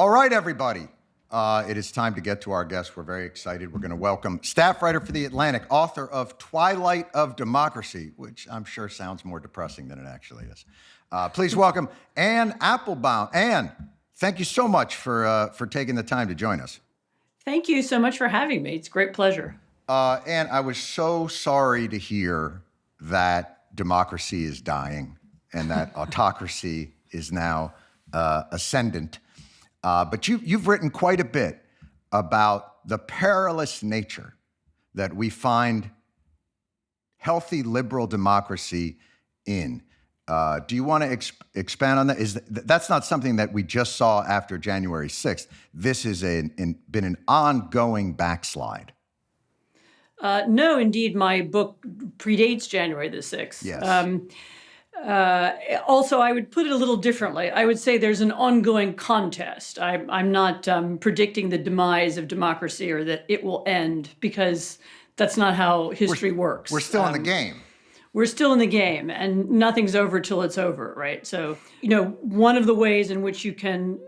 All right, everybody. It is time to get to our guest. We're very excited. We're going to welcome staff writer for The Atlantic, author of Twilight of Democracy, which I'm sure sounds more depressing than it actually is. Please welcome Anne Applebaum. Anne, thank you so much for taking the time to join us. Thank you so much for having me. It's a great pleasure. Anne, I was so sorry to hear that democracy is dying and that autocracy is now ascendant. But you've written quite a bit about the perilous nature that we find healthy liberal democracy in. Do you want to expand on that? That's not something that we just saw after January 6th. This has been an ongoing backslide. No, indeed, my book predates January the 6th. Yes. Also, I would put it a little differently. I would say there's an ongoing contest. I'm not predicting the demise of democracy or that it will end, because that's not how history works. We're still in the game. We're still in the game, and nothing's over till it's over, right? So, one of the ways in which you can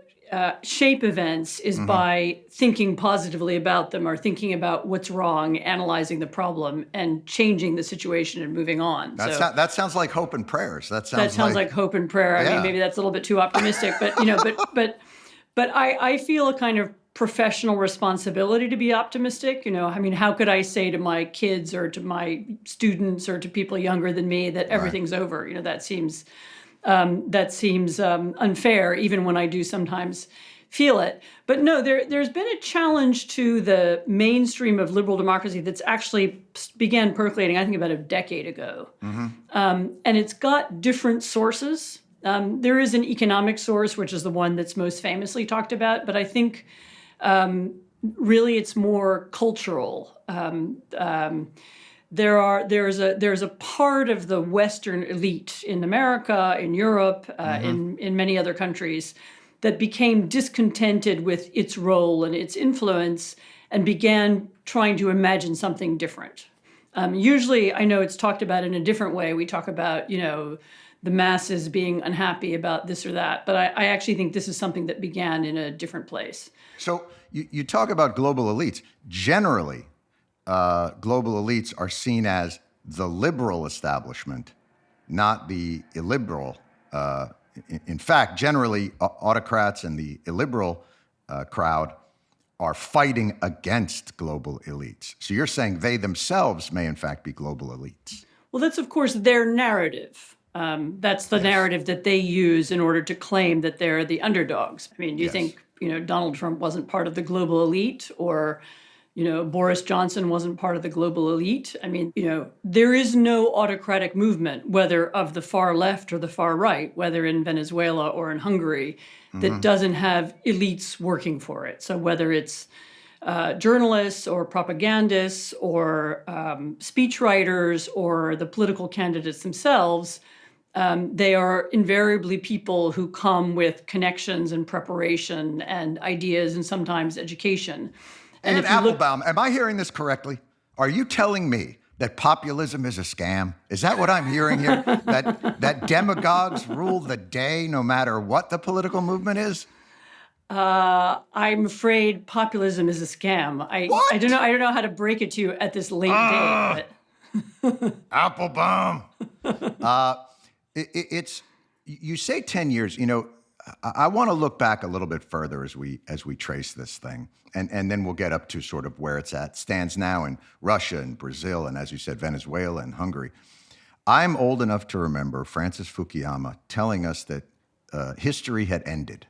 shape events is by thinking positively about them, or thinking about what's wrong, analyzing the problem, and changing the situation and moving on. That sounds like hope and prayers. That sounds like hope and prayer. I mean, maybe that's a little bit too optimistic, but but I feel a kind of professional responsibility to be optimistic. I mean, how could I say to my kids or to my students or to people younger than me that everything's over? That seems unfair, even when I do sometimes feel it. But no, there's been a challenge to the mainstream of liberal democracy that's actually began percolating, I think, about a decade ago. And it's got different sources. There is an economic source, which is the one that's most famously talked about, but I think really it's more cultural. There's a part of the Western elite in America, in Europe, in many other countries that became discontented with its role and its influence and began trying to imagine something different. Usually, I know it's talked about in a different way. We talk about, the masses being unhappy about this or that, but I actually think this is something that began in a different place. So you talk about global elites. Generally, global elites are seen as the liberal establishment, not the illiberal. In fact, generally, autocrats and the illiberal crowd are fighting against global elites. So you're saying they themselves may, in fact, be global elites. Well, that's, of course, their narrative. That's the narrative that they use in order to claim that they're the underdogs. I mean, do you think, Donald Trump wasn't part of the global elite, or Boris Johnson wasn't part of the global elite? I mean, there is no autocratic movement, whether of the far left or the far right, whether in Venezuela or in Hungary, that doesn't have elites working for it. So whether it's journalists or propagandists or speechwriters or the political candidates themselves, they are invariably people who come with connections and preparation and ideas and sometimes education. And Anne Applebaum, am I hearing this correctly? Are you telling me that populism is a scam? Is that what I'm hearing here? that demagogues rule the day no matter what the political movement is? I'm afraid populism is a scam. I don't know how to break it to you at this late date. But Applebaum. You say 10 years. I want to look back a little bit further as we trace this thing, and then we'll get up to sort of where stands now in Russia and Brazil, and as you said, Venezuela and Hungary. I'm old enough to remember Francis Fukuyama telling us that history had ended,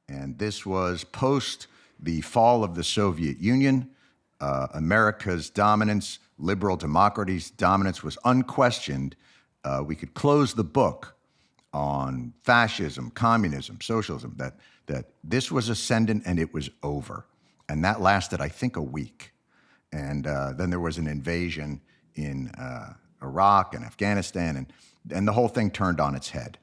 and this was post the fall of the Soviet Union. America's dominance, liberal democracy's dominance, was unquestioned. We could close the book on fascism, communism, socialism, that this was ascendant and it was over. And that lasted, I think, a week. And then there was an invasion in Iraq and Afghanistan, and the whole thing turned on its head.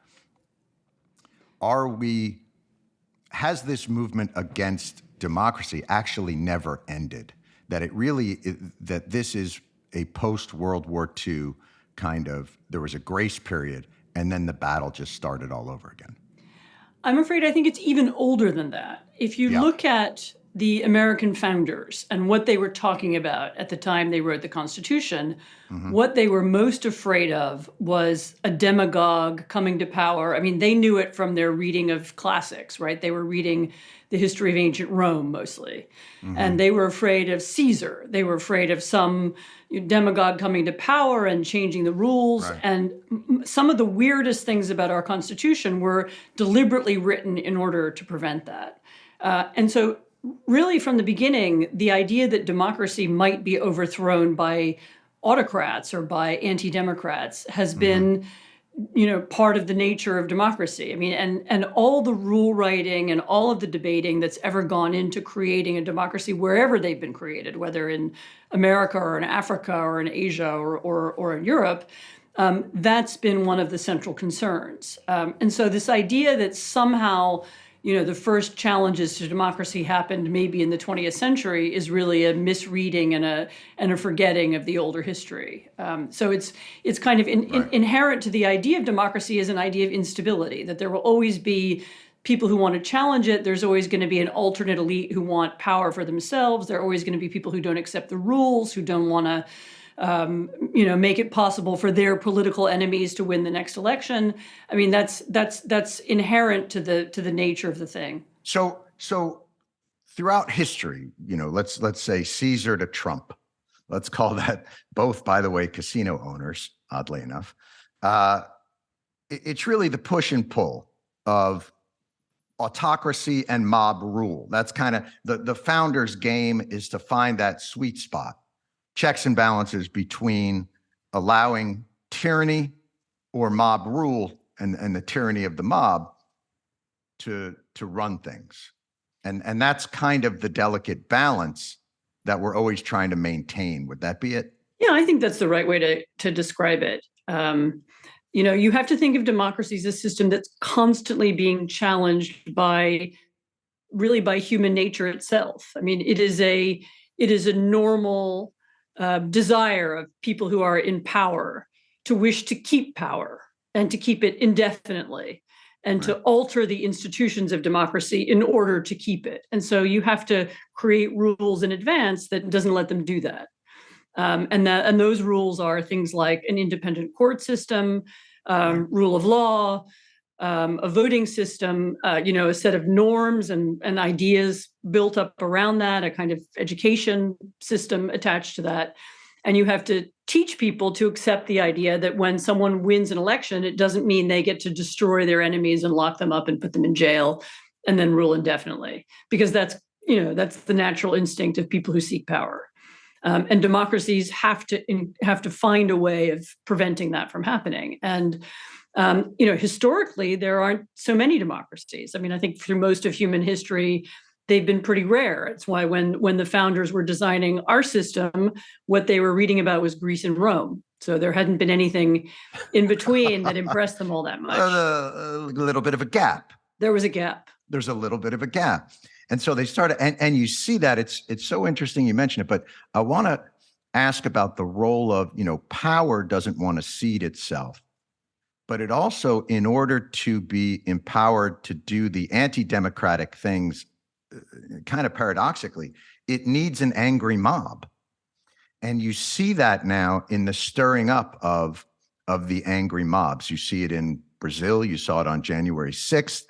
Has this movement against democracy actually never ended? That this is a post-World War II kind of, there was a grace period, and then the battle just started all over again? I'm afraid I think it's even older than that. If you Yeah. look at the American founders and what they were talking about at the time they wrote the Constitution, what they were most afraid of was a demagogue coming to power. I mean, they knew it from their reading of classics, right? They were reading the history of ancient Rome mostly. And they were afraid of Caesar. They were afraid of some demagogue coming to power and changing the rules. Right. And some of the weirdest things about our Constitution were deliberately written in order to prevent that. And so really from the beginning, the idea that democracy might be overthrown by autocrats or by anti-democrats has been part of the nature of democracy. I mean, and all the rule writing and all of the debating that's ever gone into creating a democracy wherever they've been created, whether in America or in Africa or in Asia or in Europe, that's been one of the central concerns. And so this idea that somehow the first challenges to democracy happened maybe in the 20th century is really a misreading and a forgetting of the older history. So it's kind of inherent to the idea of democracy as an idea of instability, that there will always be people who want to challenge it. There's always going to be an alternate elite who want power for themselves. There are always going to be people who don't accept the rules, who don't want to make it possible for their political enemies to win the next election. I mean, that's inherent to the nature of the thing. So throughout history, let's say Caesar to Trump. Let's call that both, by the way, casino owners, oddly enough. It's really the push and pull of autocracy and mob rule. That's kind of the founder's game, is to find that sweet spot, checks and balances between allowing tyranny or mob rule and the tyranny of the mob to run things. And that's kind of the delicate balance that we're always trying to maintain. Would that be it? Yeah, I think that's the right way to describe it. You have to think of democracy as a system that's constantly being challenged by human nature itself. I mean, it is a normal desire of people who are in power to wish to keep power and to keep it indefinitely and to alter the institutions of democracy in order to keep it. And so you have to create rules in advance that doesn't let them do that. And those rules are things like an independent court system, rule of law, a voting system, a set of norms and ideas built up around that, a kind of education system attached to that. And you have to teach people to accept the idea that when someone wins an election, it doesn't mean they get to destroy their enemies and lock them up and put them in jail and then rule indefinitely, because that's the natural instinct of people who seek power. And democracies have to find a way of preventing that from happening. And historically, there aren't so many democracies. I mean, I think through most of human history, they've been pretty rare. It's why when the founders were designing our system, what they were reading about was Greece and Rome. So there hadn't been anything in between that impressed them all that much. A little bit of a gap. There was a gap. There's a little bit of a gap. And so they started, and you see that it's so interesting you mentioned it, but I want to ask about the role of, power doesn't want to cede itself, but it also, in order to be empowered to do the anti-democratic things, kind of paradoxically, it needs an angry mob. And you see that now in the stirring up of the angry mobs. You see it in Brazil. You saw it on January 6th.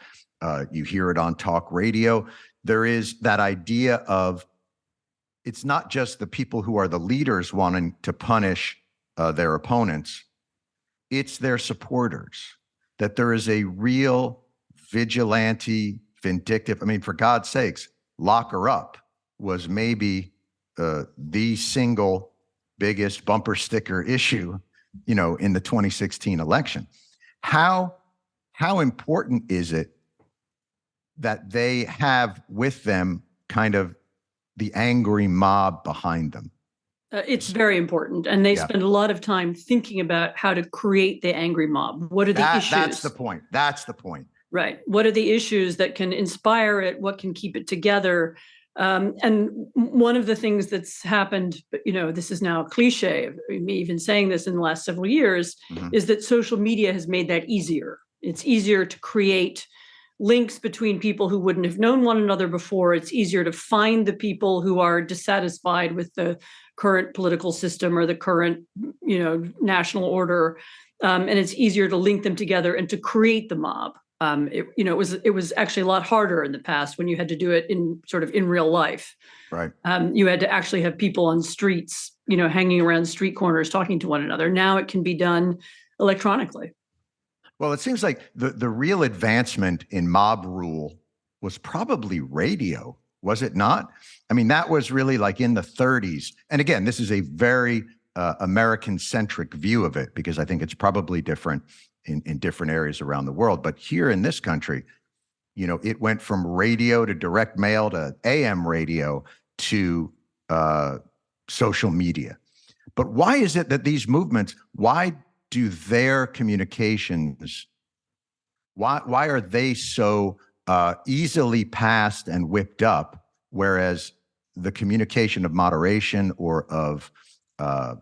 You hear it on talk radio. There is that idea of, it's not just the people who are the leaders wanting to punish their opponents, it's their supporters, that there is a real vigilante, vindictive, I mean, for God's sakes, lock her up was maybe the single biggest bumper sticker issue, in the 2016 election. How important is it that they have with them kind of the angry mob behind them? It's very important. And they spend a lot of time thinking about how to create the angry mob. What are the issues? That's the point. Right. What are the issues that can inspire it? What can keep it together? And one of the things that's happened, this is now a cliche, me even saying this in the last several years, is that social media has made that easier. It's easier to create links between people who wouldn't have known one another before. It's easier to find the people who are dissatisfied with the current political system or the current, national order. And it's easier to link them together and to create the mob. It was actually a lot harder in the past when you had to do it in real life. Right. You had to actually have people on streets, hanging around street corners talking to one another. Now it can be done electronically. Well, it seems like the real advancement in mob rule was probably radio, was it not? I mean, that was really like in the 30s. And again, this is a very American-centric view of it, because I think it's probably different in different areas around the world. But here in this country, it went from radio to direct mail to AM radio to social media. But why is it that these movements, why do their communications, why are they so easily passed and whipped up, whereas the communication of moderation or of a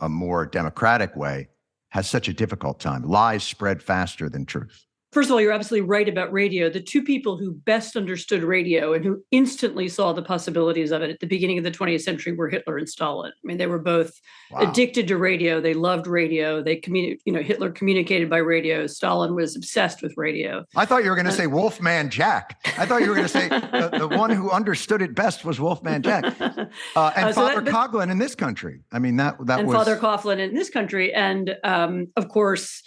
more democratic way has such a difficult time? Lies spread faster than truth. First of all, you're absolutely right about radio. The two people who best understood radio and who instantly saw the possibilities of it at the beginning of the 20th century were Hitler and Stalin. I mean, they were both addicted to radio. They loved radio. Hitler communicated by radio. Stalin was obsessed with radio. I thought you were going to say Wolfman Jack. I thought you were going to say the one who understood it best was Wolfman Jack. And Father Coughlin in this country. I mean, that was... And Father Coughlin in this country. And of course...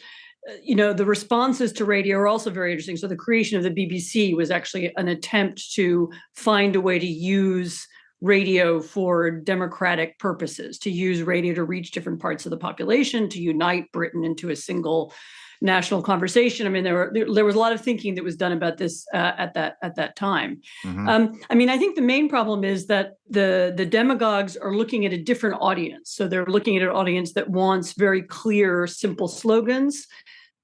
the responses to radio are also very interesting. So the creation of the BBC was actually an attempt to find a way to use radio for democratic purposes, to use radio to reach different parts of the population, to unite Britain into a single national conversation. I mean, there was a lot of thinking that was done about this at that time. Mm-hmm. I think the main problem is that the demagogues are looking at a different audience. So they're looking at an audience that wants very clear, simple slogans.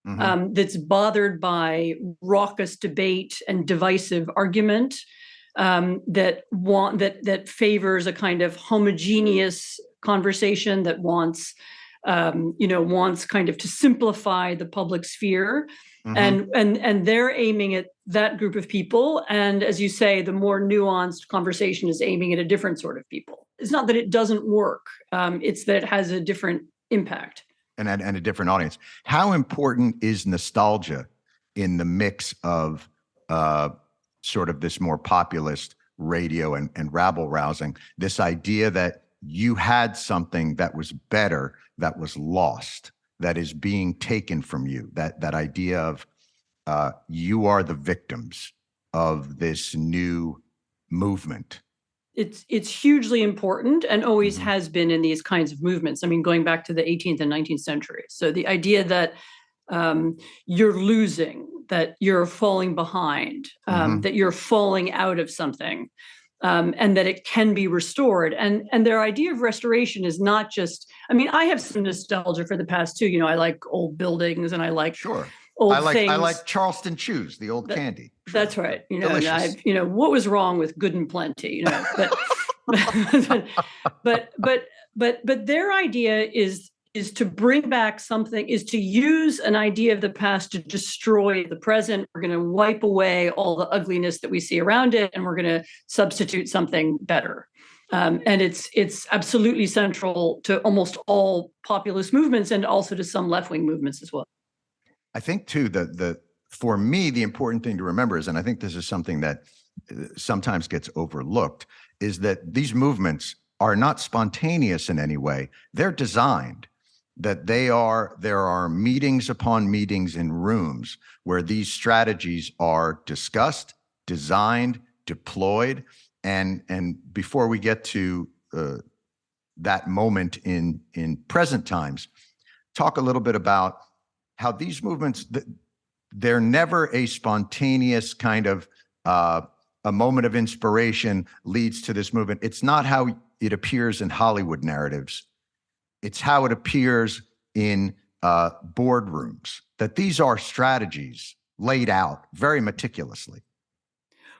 Mm-hmm. That's bothered by raucous debate and divisive argument, that favors a kind of homogeneous conversation, that wants kind of to simplify the public sphere. Mm-hmm. And they're aiming at that group of people. And as you say, the more nuanced conversation is aiming at a different sort of people. It's not that it doesn't work. It's that it has a different impact. And a different audience. How important is nostalgia in the mix of sort of this more populist radio and rabble rousing? This idea that you had something that was better, that was lost, that is being taken from you. That idea of you are the victims of this new movement. It's hugely important and always mm-hmm. has been in these kinds of movements. I mean, going back to the 18th and 19th century. So the idea that you're losing, that you're falling behind, mm-hmm. that you're falling out of something, and that it can be restored. And their idea of restoration is not just, I have some nostalgia for the past too. I like old buildings and I like old things. I like Charleston chews, the old candy. Sure. That's right. What was wrong with Good and Plenty? But their idea is to bring back something, is to use an idea of the past to destroy the present. We're going to wipe away all the ugliness that we see around it, and we're going to substitute something better. And it's absolutely central to almost all populist movements and also to some left-wing movements as well. I think too for me, the important thing to remember is, and I think this is something that sometimes gets overlooked, is that these movements are not spontaneous in any way. They're designed. That there are meetings upon meetings in rooms where these strategies are discussed, designed, deployed, and before we get to that moment in present times, talk a little bit about how these movements, they're never a spontaneous kind of a moment of inspiration leads to this movement. It's not how it appears in Hollywood narratives. It's how it appears in boardrooms, that these are strategies laid out very meticulously.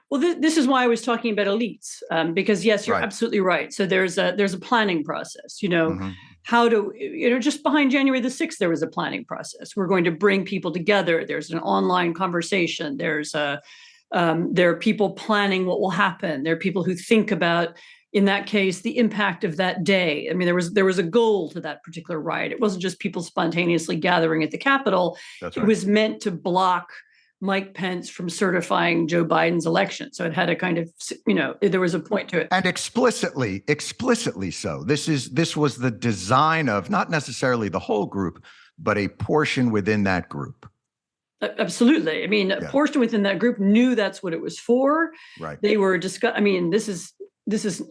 Well, this is why I was talking about elites, because yes, you're absolutely right. So there's a planning process. Mm-hmm. how to, just behind January the 6th, there was a planning process. We're going to bring people together. There's an online conversation. There are people planning what will happen. There are people who think about, in that case, the impact of that day. I mean, there was a goal to that particular riot. It wasn't just people spontaneously gathering at the Capitol. That's right. It right. was meant to block Mike Pence from certifying Joe Biden's election. So it had a kind of, there was a point to it. And explicitly so. This was the design of not necessarily the whole group, but a portion within that group. Absolutely. I mean, a portion within that group knew that's what it was for. Right. They were I mean, this is,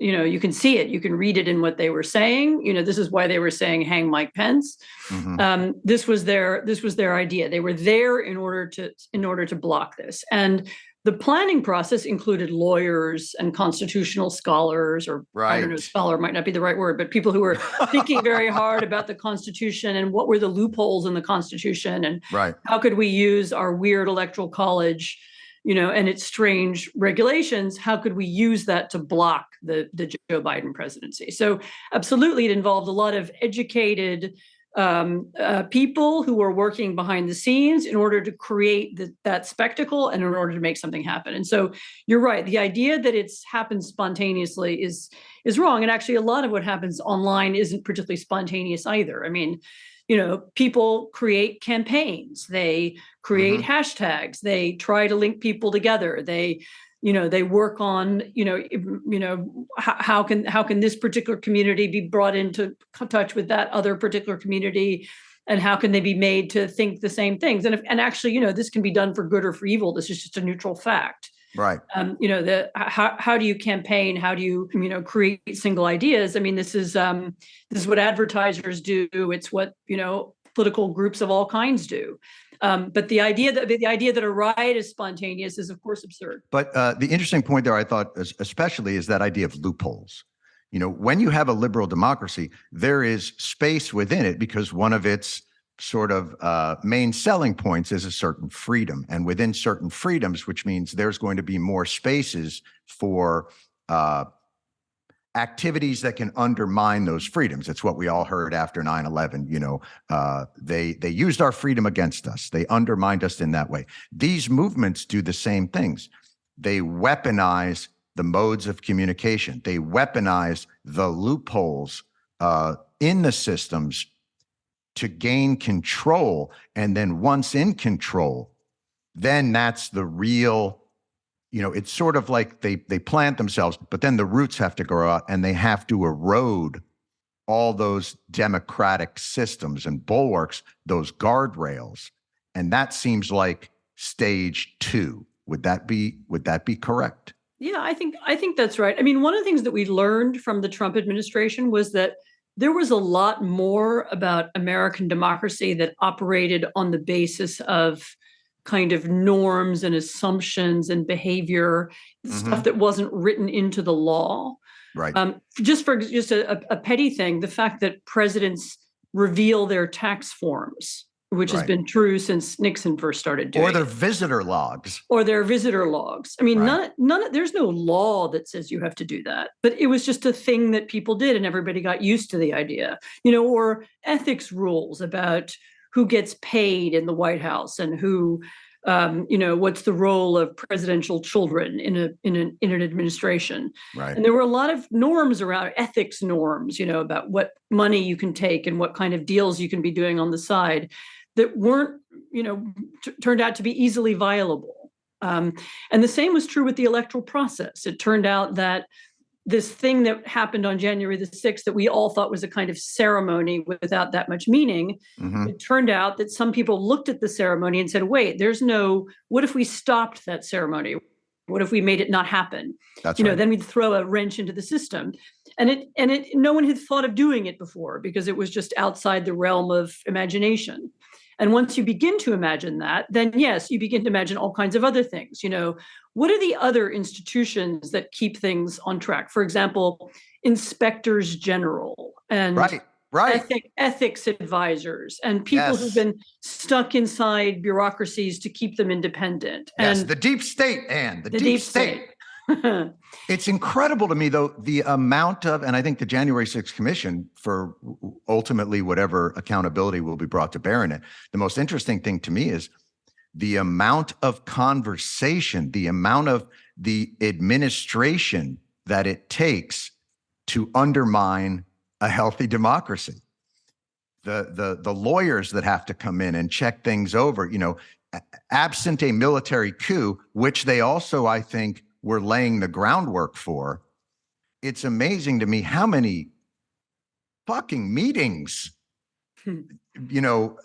you can see it. You can read it in what they were saying. This is why they were saying hang Mike Pence. Mm-hmm. This was their idea. They were there in order to block this. And the planning process included lawyers and constitutional scholars, or I don't know, scholar might not be the right word, but people who were thinking very hard about the Constitution and what were the loopholes in the Constitution and how could we use our weird electoral college, and its strange regulations, how could we use that to block the Joe Biden presidency? So absolutely, it involved a lot of educated people who were working behind the scenes in order to create that spectacle and in order to make something happen. And so you're right. The idea that it's happened spontaneously is wrong. And actually, a lot of what happens online isn't particularly spontaneous either. I mean, people create campaigns, they create hashtags, they try to link people together. They work on, how can this particular community be brought into touch with that other particular community, and how can they be made to think the same things? And actually, this can be done for good or for evil. This is just a neutral fact. Right. How do you campaign? How do you, create single ideas? I mean, this is what advertisers do. It's what, political groups of all kinds do. But the idea that a riot is spontaneous is, of course, absurd. But the interesting point there, I thought, especially, is that idea of loopholes. When you have a liberal democracy, there is space within it because one of its sort of main selling points is a certain freedom. And within certain freedoms, which means there's going to be more spaces for activities that can undermine those freedoms. It's what we all heard after 9/11. They used our freedom against us. They undermined us in that way. These movements do the same things. They weaponize the modes of communication. They weaponize the loopholes in the systems to gain control. And then once in control, then that's the real, it's sort of like they plant themselves, but then the roots have to grow out and they have to erode all those democratic systems and bulwarks, those guardrails. And that seems like stage 2. Would that be correct? Yeah, I think that's right. I mean, one of the things that we learned from the Trump administration was that there was a lot more about American democracy that operated on the basis of kind of norms and assumptions and behavior, stuff that wasn't written into the law. Right. Just a petty thing, the fact that presidents reveal their tax forms, which has been true since Nixon first started doing it. Or their visitor logs. I mean, there's no law that says you have to do that, but it was just a thing that people did and everybody got used to the idea, or ethics rules about who gets paid in the White House and who, what's the role of presidential children in an administration. Right. And there were a lot of norms around ethics norms, about what money you can take and what kind of deals you can be doing on the side that weren't, turned out to be easily violable. And the same was true with the electoral process. It turned out that this thing that happened on January the 6th that we all thought was a kind of ceremony without that much meaning, it turned out that some people looked at the ceremony and said, wait, what if we stopped that ceremony? What if we made it not happen? That's right. Then we'd throw a wrench into the system. And no one had thought of doing it before because it was just outside the realm of imagination. And once you begin to imagine that, then yes, you begin to imagine all kinds of other things. What are the other institutions that keep things on track? For example, inspectors general and ethics advisors and people who've been stuck inside bureaucracies to keep them independent. Yes, the deep state, Anne, the deep state. It's incredible to me, though, the amount of, and I think the January 6th Commission, for ultimately whatever accountability will be brought to bear in it, the most interesting thing to me is the amount of conversation, the amount of the administration that it takes to undermine a healthy democracy. The lawyers that have to come in and check things over, absent a military coup, which they also, I think, were laying the groundwork for. It's amazing to me how many fucking meetings,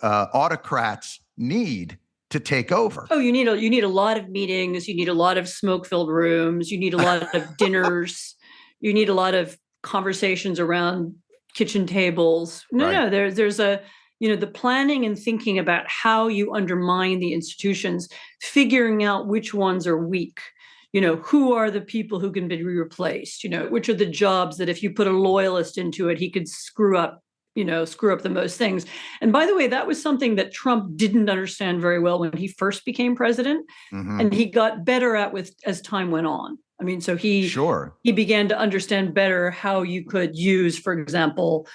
autocrats need to take over. Oh, you need a lot of meetings. You need a lot of smoke-filled rooms. You need a lot of dinners. You need a lot of conversations around kitchen tables. No, there's a, the planning and thinking about how you undermine the institutions, figuring out which ones are weak. Who are the people who can be replaced? Which are the jobs that if you put a loyalist into it, he could screw up the most things. And by the way, that was something that Trump didn't understand very well when he first became president. Mm-hmm. And he got better at as time went on. I mean, so he began to understand better how you could use, for example,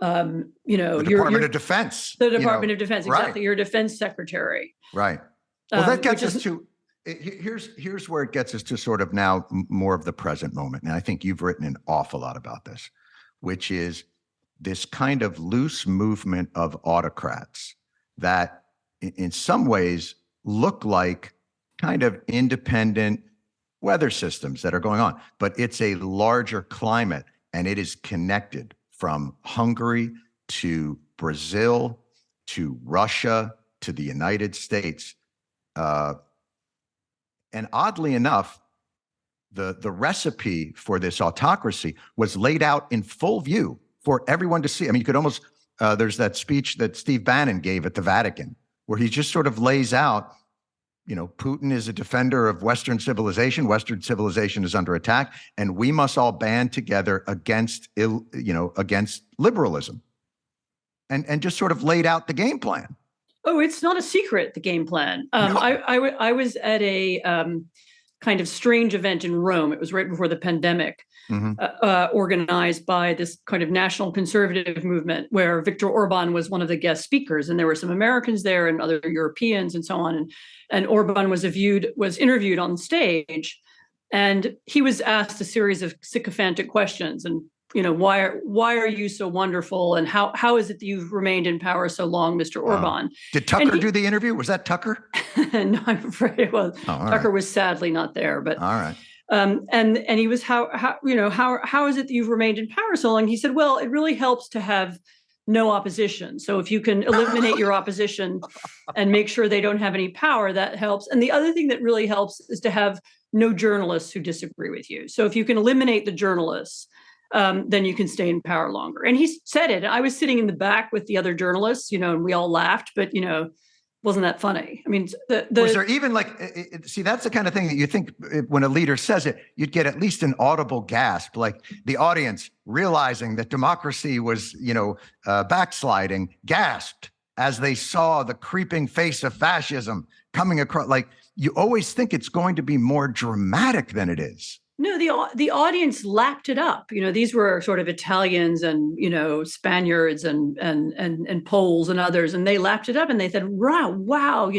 the Department of Defense. The Department of Defense, exactly. Right. Your defense secretary. Right. Well, that gets us to, here's where it gets us to sort of now more of the present moment. And I think you've written an awful lot about this, which is this kind of loose movement of autocrats that in some ways look like kind of independent weather systems that are going on, but it's a larger climate, and it is connected from Hungary to Brazil to Russia to the United States. And oddly enough, the recipe for this autocracy was laid out in full view for everyone to see. I mean, you could almost, there's that speech that Steve Bannon gave at the Vatican, where he just sort of lays out, Putin is a defender of Western civilization. Western civilization is under attack, and we must all band together against liberalism, and just sort of laid out the game plan. Oh, it's not a secret, the game plan. No. I was at a kind of strange event in Rome. It was right before the pandemic, organized by this kind of national conservative movement where Viktor Orban was one of the guest speakers. And there were some Americans there and other Europeans and so on. And Orban was interviewed on stage, and he was asked a series of sycophantic questions. And why are you so wonderful? And how is it that you've remained in power so long, Mr. Orban? Did Tucker do the interview? Was that Tucker? No, I'm afraid it was. Oh, Tucker was sadly not there. But all right. And he was how is it that you've remained in power so long? He said, well, it really helps to have no opposition. So if you can eliminate your opposition and make sure they don't have any power, that helps. And the other thing that really helps is to have no journalists who disagree with you. So if you can eliminate the journalists, then you can stay in power longer. And he said it. I was sitting in the back with the other journalists, and we all laughed, but, wasn't that funny? I mean, was there even see, that's the kind of thing that you think when a leader says it, you'd get at least an audible gasp, like the audience realizing that democracy was, backsliding, gasped as they saw the creeping face of fascism coming across. Like, you always think it's going to be more dramatic than it is. No, the audience lapped it up. These were sort of Italians and Spaniards and Poles and others, and they lapped it up and they said, "Wow,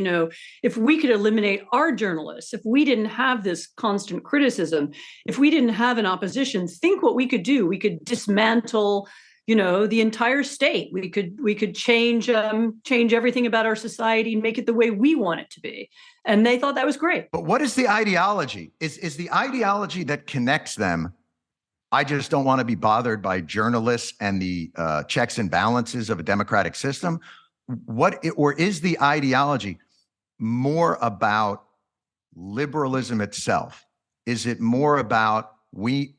if we could eliminate our journalists, if we didn't have this constant criticism, if we didn't have an opposition, think what we could do. We could dismantle, the entire state. We could change everything about our society and make it the way we want it to be." And they thought that was great. But what is the ideology? Is the ideology that connects them, I just don't want to be bothered by journalists and the checks and balances of a democratic system? Or is the ideology more about liberalism itself? Is it more about we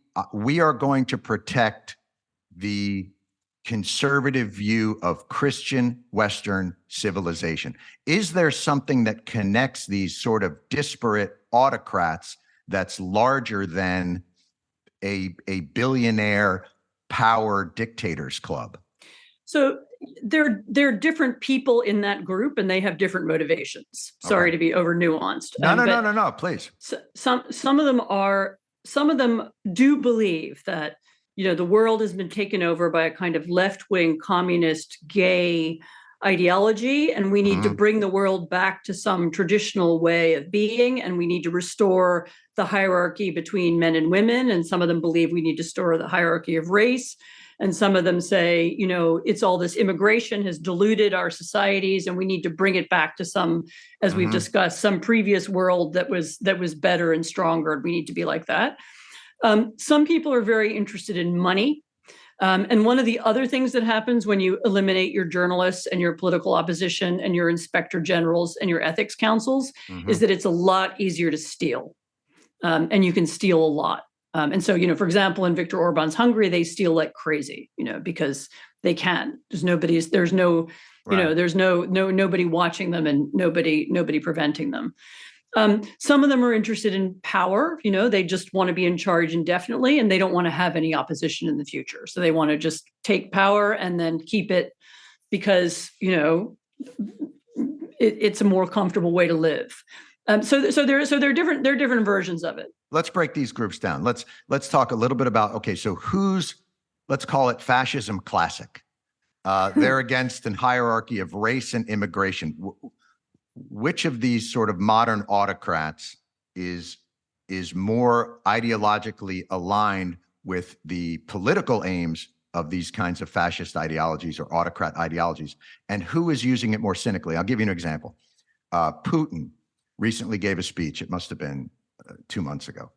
are going to protect the conservative view of Christian Western civilization? Is there something that connects these sort of disparate autocrats that's larger than a billionaire power dictators club? So there are different people in that group, and they have different motivations. Sorry to be over nuanced. No, please. Some of them are some of them do believe that, the world has been taken over by a kind of left-wing communist gay ideology, and we need to bring the world back to some traditional way of being, and we need to restore the hierarchy between men and women. And some of them believe we need to restore the hierarchy of race. And some of them say, it's all this immigration has diluted our societies, and we need to bring it back to some, as we've discussed, some previous world that was better and stronger. And we need to be like that. Some people are very interested in money. And one of the other things that happens when you eliminate your journalists and your political opposition and your inspector generals and your ethics councils is that it's a lot easier to steal. And you can steal a lot. And so, for example, in Viktor Orban's Hungary, they steal like crazy, because they can. There's nobody watching them and nobody preventing them. Some of them are interested in power. They just want to be in charge indefinitely, and they don't want to have any opposition in the future. So they want to just take power and then keep it because, it's a more comfortable way to live. So there are different versions of it. Let's break these groups down. Let's talk a little bit about, okay, so let's call it fascism classic. They're against a hierarchy of race and immigration. Which of these sort of modern autocrats is more ideologically aligned with the political aims of these kinds of fascist ideologies or autocrat ideologies, and who is using it more cynically? I'll give you an example. Putin recently gave a speech, it must have been 2 months ago,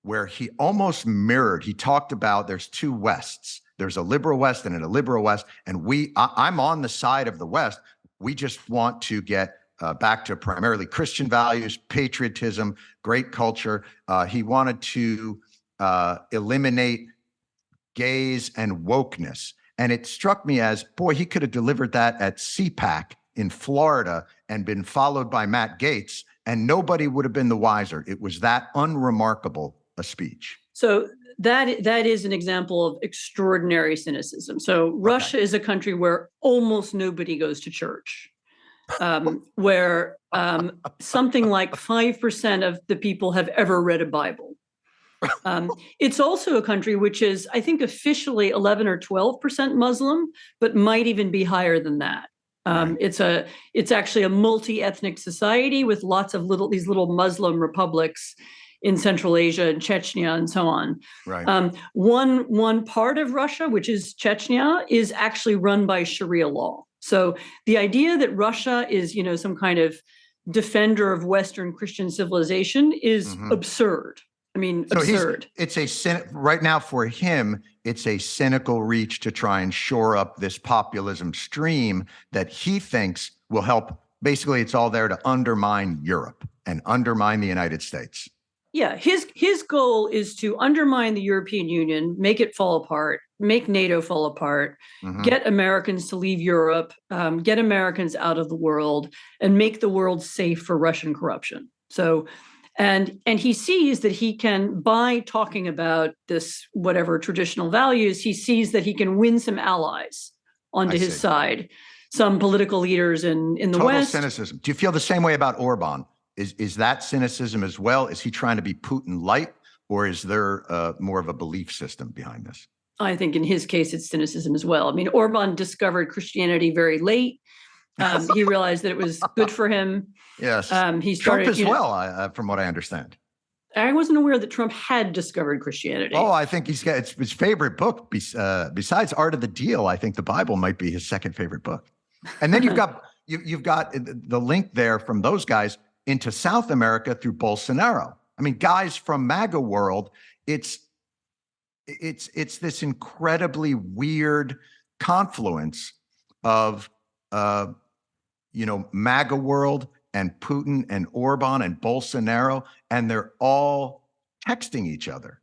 where he almost mirrored, he talked about there's two Wests. There's a liberal West and a liberal West, and I'm on the side of the West. We just want to get back to primarily Christian values, patriotism, great culture. He wanted to eliminate gays and wokeness. And it struck me as, boy, he could have delivered that at CPAC in Florida and been followed by Matt Gaetz, and nobody would have been the wiser. It was that unremarkable a speech. So that is an example of extraordinary cynicism. So Russia is a country where almost nobody goes to church, where something like 5% of the people have ever read a Bible. It's also a country which is, I think, officially 11 or 12% Muslim, but might even be higher than that. It's actually a multi-ethnic society with lots of these little Muslim republics in Central Asia and Chechnya and so on. Right. One part of Russia, which is Chechnya, is actually run by Sharia law. So the idea that Russia is, some kind of defender of Western Christian civilization is absurd. I mean, so absurd. Right now for him, it's a cynical reach to try and shore up this populism stream that he thinks will help. Basically, it's all there to undermine Europe and undermine the United States. Yeah, his goal is to undermine the European Union, make it fall apart, make NATO fall apart, get Americans to leave Europe, get Americans out of the world, and make the world safe for Russian corruption. So, and he sees that he can, by talking about this, whatever traditional values, he sees that he can win some allies onto his side, some political leaders in the West. Total cynicism. Do you feel the same way about Orban? Is that cynicism as well? Is he trying to be Putin light, or is there more of a belief system behind this? I think in his case, it's cynicism as well. I mean, Orban discovered Christianity very late. He realized that it was good for him. Yes. He started Trump as well, from what I understand. I wasn't aware that Trump had discovered Christianity. Oh, I think he's got it's his favorite book. Besides Art of the Deal, I think the Bible might be his second favorite book. And then you've got the link there from those guys into South America through Bolsonaro. I mean, guys from MAGA world, it's this incredibly weird confluence of MAGA world and Putin and Orban and Bolsonaro, and they're all texting each other.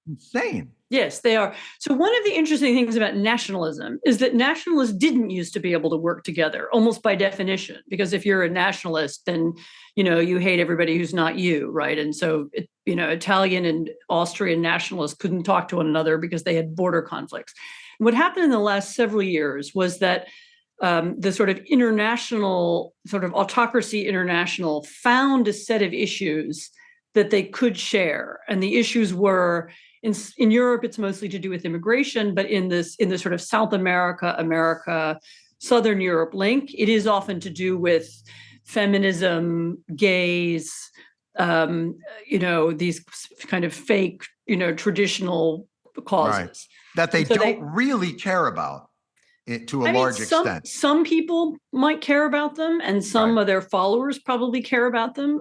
Insane. Yes, they are. So one of the interesting things about nationalism is that nationalists didn't used to be able to work together, almost by definition, because if you're a nationalist, then, you hate everybody who's not you, right? And so, Italian and Austrian nationalists couldn't talk to one another because they had border conflicts. And what happened in the last several years was that the sort of international, sort of Autocracy International, found a set of issues that they could share. And the issues were in Europe, it's mostly to do with immigration, but in the sort of South America, Southern Europe link, it is often to do with feminism, gays, these kind of fake, traditional causes. Right. That they don't really care about it to a large extent. Some people might care about them, and some of their followers probably care about them.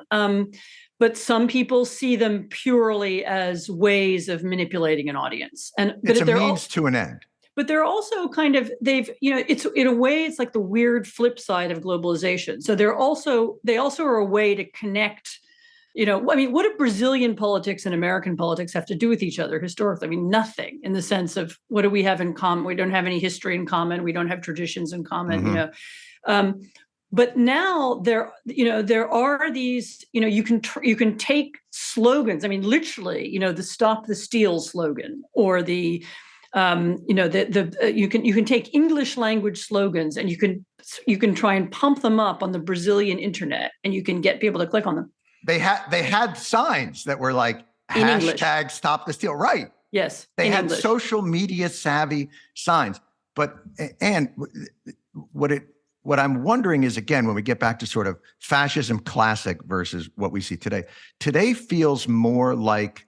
But some people see them purely as ways of manipulating an audience. But it's a means to an end. But they're also kind of, it's in a way, it's like the weird flip side of globalization. So they also are a way to connect. What do Brazilian politics and American politics have to do with each other historically? I mean, nothing, in the sense of what do we have in common? We don't have any history in common. We don't have traditions in common, But now there are these, you can take slogans. I mean, literally, the "Stop the Steal" slogan, or the you can take English language slogans, and you can try and pump them up on the Brazilian internet, and you can get people to click on them. They had signs that were like hashtag "Stop the Steal." Right. Yes. They had social media savvy signs. But Anne, what I'm wondering is, again, when we get back to sort of fascism classic versus what we see today feels more like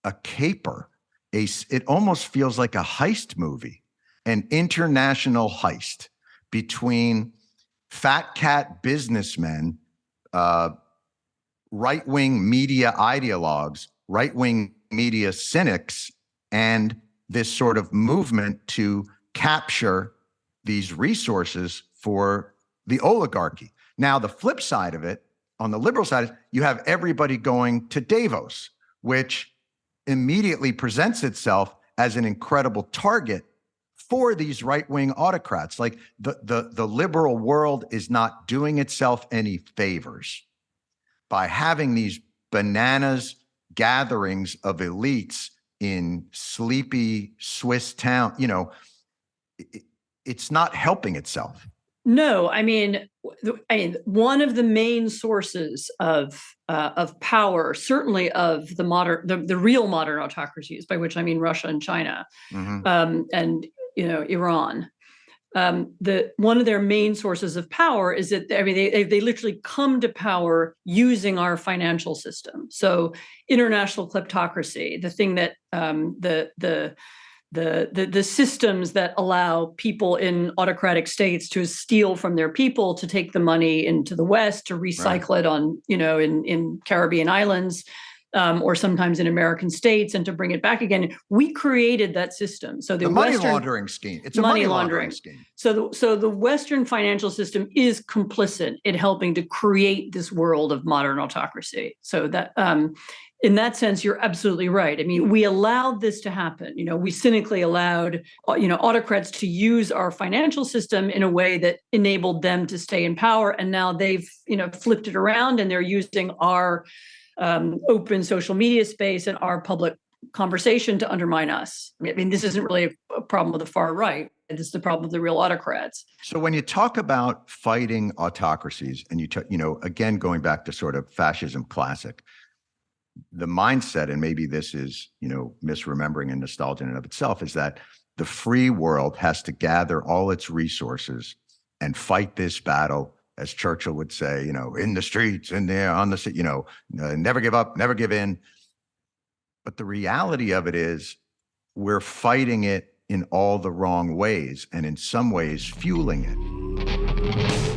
a caper. It almost feels like a heist movie, an international heist between fat cat businessmen, right-wing media ideologues, right-wing media cynics, and this sort of movement to capture these resources for the oligarchy. Now, the flip side of it, on the liberal side, is you have everybody going to Davos, which immediately presents itself as an incredible target for these right-wing autocrats. Like the liberal world is not doing itself any favors by having these bananas gatherings of elites in sleepy Swiss town. It's not helping itself. No, I mean, one of the main sources of power, certainly of the real modern autocracies, by which I mean Russia and China, and Iran. One of their main sources of power is that they literally come to power using our financial system. So international kleptocracy, the thing that the systems that allow people in autocratic states to steal from their people, to take the money into the West, to recycle it on, in Caribbean islands, or sometimes in American states, and to bring it back again. We created that system. So the money laundering scheme. It's a money laundering scheme. So the Western financial system is complicit in helping to create this world of modern autocracy. So that, in that sense, you're absolutely right. I mean, we allowed this to happen. We cynically allowed, autocrats to use our financial system in a way that enabled them to stay in power. And now they've, flipped it around, and they're using our open social media space and our public conversation to undermine us. I mean, this isn't really a problem with the far right. This is the problem of the real autocrats. So when you talk about fighting autocracies, and again, going back to sort of fascism classic, the mindset, and maybe this is, misremembering and nostalgia in and of itself, is that the free world has to gather all its resources and fight this battle, as Churchill would say, in the streets, in there, on the, never give up, never give in. But the reality of it is we're fighting it in all the wrong ways, and in some ways fueling it.